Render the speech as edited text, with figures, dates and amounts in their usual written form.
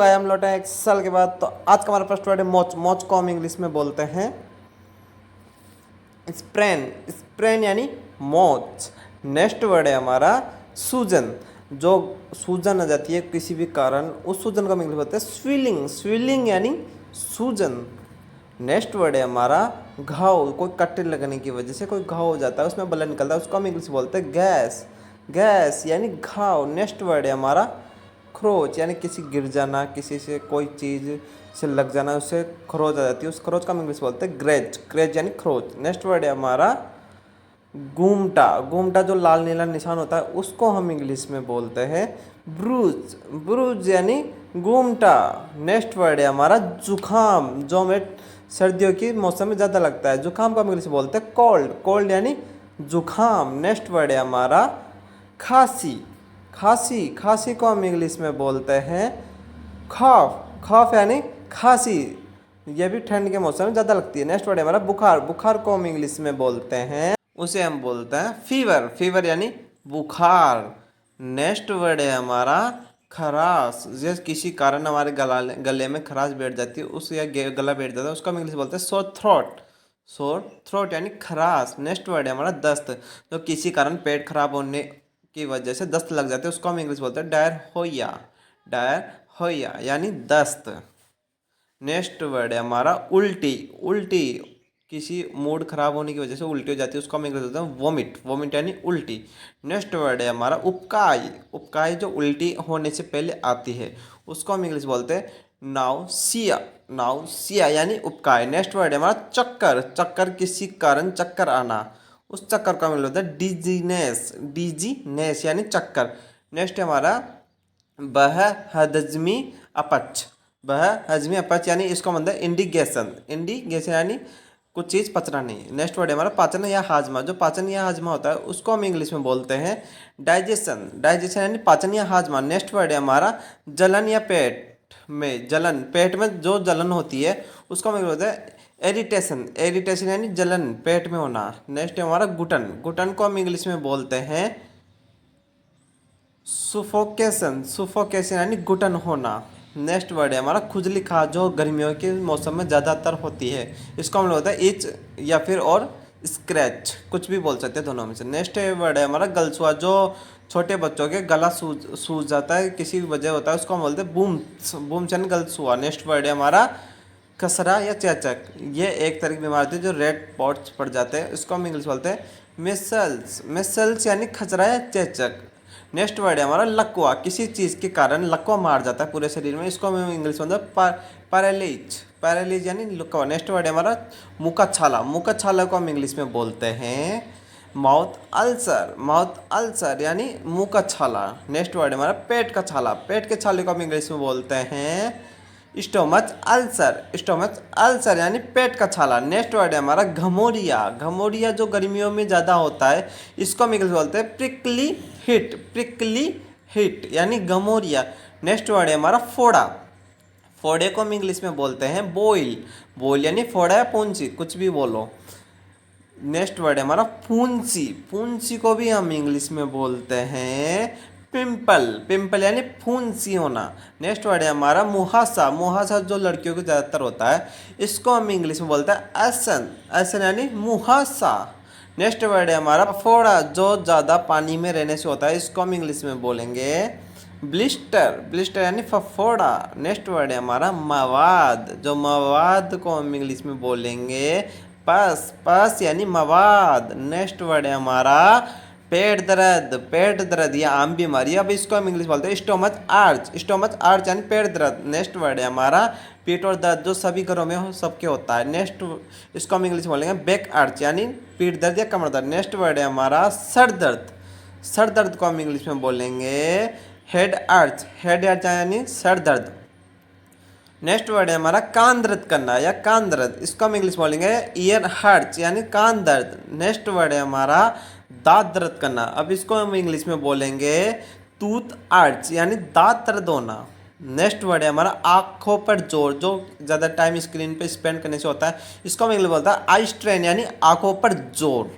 Guys, हम लौटे हैं 1 साल के बाद। तो आज का हमारा फर्स्ट वर्ड है मौज। मौज को हम इंग्लिश में बोलते हैं स्प्रेन। स्प्रेन यानी मौज। नेक्स्ट वर्ड है हमारा सूजन। जो सूजन आ जाती है किसी भी कारण, उस सूजन को हम इंग्लिश में बोलते हैं स्विलिंग। स्विलिंग यानी सूजन। नेक्स्ट वर्ड है हमारा घाव। कोई कट्टे लगने की वजह से कोई घाव हो जाता है, उसमें ब्लड निकलता है, उसको हम इंग्लिश में बोलते हैं गैस। गैस यानी घाव। नेक्स्ट वर्ड है हमारा खरोच, यानी किसी गिर जाना, किसी से कोई चीज़ से लग जाना, उससे खरोच आ जाती है, उस खरोच का हम इंग्लिश बोलते हैं ग्रेज। ग्रेज यानी खरोच। नेक्स्ट वर्ड है हमारा घूमटा। घूमटा जो लाल नीला निशान होता है, उसको हम इंग्लिश में बोलते हैं ब्रूज। ब्रूज यानी घूमटा। नेक्स्ट वर्ड है हमारा जुखाम, जो हमें सर्दियों की मौसम में ज़्यादा लगता है, जुखाम को हम इंग्लिश में बोलते हैं कोल्ड। कोल्ड यानी जुखाम। नेक्स्ट वर्ड है हमारा खांसी। खांसी, खांसी को हम इंग्लिश में बोलते हैं खौफ। खौफ यानी खांसी, यह भी ठंड के मौसम में ज़्यादा लगती है। नेक्स्ट वर्ड है हमारा बुखार। बुखार को हम इंग्लिश में बोलते हैं, उसे हम बोलते हैं फीवर। फीवर यानी बुखार। नेक्स्ट वर्ड है हमारा खराश। जैसे किसी कारण हमारे गले में खराश बैठ जाती है, उस या गला बैठ जाता है, उसको हम इंग्लिश में बोलते हैं सोर थ्रोट। सोर थ्रोट यानी खराश। नेक्स्ट वर्ड है हमारा दस्त। तो किसी कारण पेट खराब होने की वजह से दस्त लग जाते हैं, उसको हम इंग्लिश बोलते हैं डायरहोया। डायरहोया यानी दस्त। नेक्स्ट वर्ड है हमारा उल्टी। उल्टी, किसी मूड खराब होने की वजह से उल्टी हो जाती है, उसको हम इंग्लिश बोलते हैं वोमिट। वोमिट यानी उल्टी। नेक्स्ट वर्ड है हमारा उपकाई। उपकाई जो उल्टी होने से पहले आती है, उसको हम इंग्लिश बोलते हैं नाउसिया। नाउसिया यानी उपकाई। नेक्स्ट वर्ड है हमारा चक्कर। चक्कर, किसी कारण चक्कर आना, उस चक्कर का मतलब होता है डिजीनेस। डिजीनेस यानी चक्कर। नेक्स्ट है हमारा बहहज़मी अपच। बहहज़मी अपच यानी इसका मतलब इंडिगेशन। इंडिगेशन यानी कुछ चीज़ पचना नहीं। नेक्स्ट वर्ड है हमारा पाचन या हाजमा। जो पाचन या हाजमा होता है, उसको हम इंग्लिश में बोलते हैं डाइजेशन। डाइजेशन यानी पाचन या हाजमा। नेक्स्ट वर्ड है हमारा जलन या पेट में जलन। पेट में जो जलन होती है, उसको हम इंग्लिश में बोलते हैं एरिटेशन। एरिटेशन यानी जलन, पेट में होना। नेक्स्ट है हमारा घुटन। घुटन को हम इंग्लिश में बोलते हैं सुफोकेशन। सुफोकेशन यानी घुटन होना। नेक्स्ट वर्ड है हमारा खुजली खाज, जो गर्मियों के मौसम में ज़्यादातर होती है, इसको हम लोग होता है इच या फिर और स्क्रैच, कुछ भी बोल सकते हैं दोनों में से। नेक्स्ट वर्ड है हमारा गलसुआ। जो छोटे बच्चों के गला सूज जाता है, किसी भी वजह होता है, उसको हम बोलते हैं बूम्स। बूम्स यानी गलसुआ। नेक्स्ट वर्ड है हमारा खसरा या चेचक। ये एक तरह की बीमारी होती है जो रेड पॉट्स पड़ जाते हैं, इसको हम इंग्लिश बोलते हैं मिसल्स। मिसल्स यानी खसरा या चेचक। नेक्स्ट वर्ड है हमारा लकवा। किसी चीज़ के कारण लकवा मार जाता है पूरे शरीर में, इसको हम इंग्लिश में बोलते हैं पैरालिज। पैरालिज यानी लकवा। नेक्स्ट वर्ड है हमारा मुका छाला। मुका छाला को हम इंग्लिश में बोलते हैं माउथ अल्सर। माउथ अल्सर यानी मुंह का छाला। नेक्स्ट वर्ड है हमारा पेट का छाला। पेट के छाले को हम इंग्लिश में बोलते हैं स्टोमच अल्सर। स्टोमच अल्सर यानी पेट का छाला। नेक्स्ट वर्ड है हमारा घमोरिया। घमोरिया जो गर्मियों में ज़्यादा होता है, इसको हम इंग्लिश में बोलते हैं प्रिकली हिट। प्रिकली हिट यानी घमोरिया। नेक्स्ट वर्ड है हमारा फोड़ा। फोड़े को हम इंग्लिश में बोलते हैं बोइल। बोइल यानी फोड़ा या पूंछी, कुछ भी बोलो। नेक्स्ट वर्ड है हमारा फूंसी। फूंसी को भी हम इंग्लिश में बोलते हैं पिंपल। पिंपल यानी फूंसी होना। नेक्स्ट वर्ड है हमारा मुहासा। मुहासा जो लड़कियों को ज़्यादातर होता है, इसको हम इंग्लिश में बोलते हैं असन। असन यानी मुहासा। नेक्स्ट वर्ड है हमारा फोड़ा। जो ज़्यादा पानी में रहने से होता है, इसको हम इंग्लिश में बोलेंगे ब्लिस्टर। ब्लिस्टर यानी फफोड़ा। नेक्स्ट वर्ड है हमारा मवाद। जो मवाद को हम इंग्लिश में बोलेंगे पस। पस यानी मवाद। नेक्स्ट वर्ड है हमारा पेट दर्द। पेट दर्द या आम बीमारी, अब इसको हम इंग्लिश बोलते हैं स्टोमच आर्च। स्टोमच आर्च यानी पेट दर्द। नेक्स्ट वर्ड है हमारा पीठ और दर्द, जो सभी घरों में सबके होता है। नेक्स्ट इसको हम इंग्लिश बोलेंगे बैक आर्च यानी पीठ दर्द या कमर दर्द। नेक्स्ट वर्ड है हमारा सर दर्द। सर दर्द को हम इंग्लिश में बोलेंगे हेड आर्च। हेड आर्च यानी सर दर्द। नेक्स्ट वर्ड है हमारा कान दर्द करना या कान दर्द, इसको हम इंग्लिश बोलेंगे ईयर हर्ट्स यानी कान दर्द। नेक्स्ट वर्ड है हमारा दांत दर्द करना, अब इसको हम इंग्लिश में बोलेंगे टूथ आर्च यानी दांत दर्द होना। नेक्स्ट वर्ड है हमारा आंखों पर जोर। जो ज़्यादा टाइम स्क्रीन पे स्पेंड करने से होता है, इसको हम इंग्लिश बोलता है आई स्ट्रेन यानी आंखों पर जोर।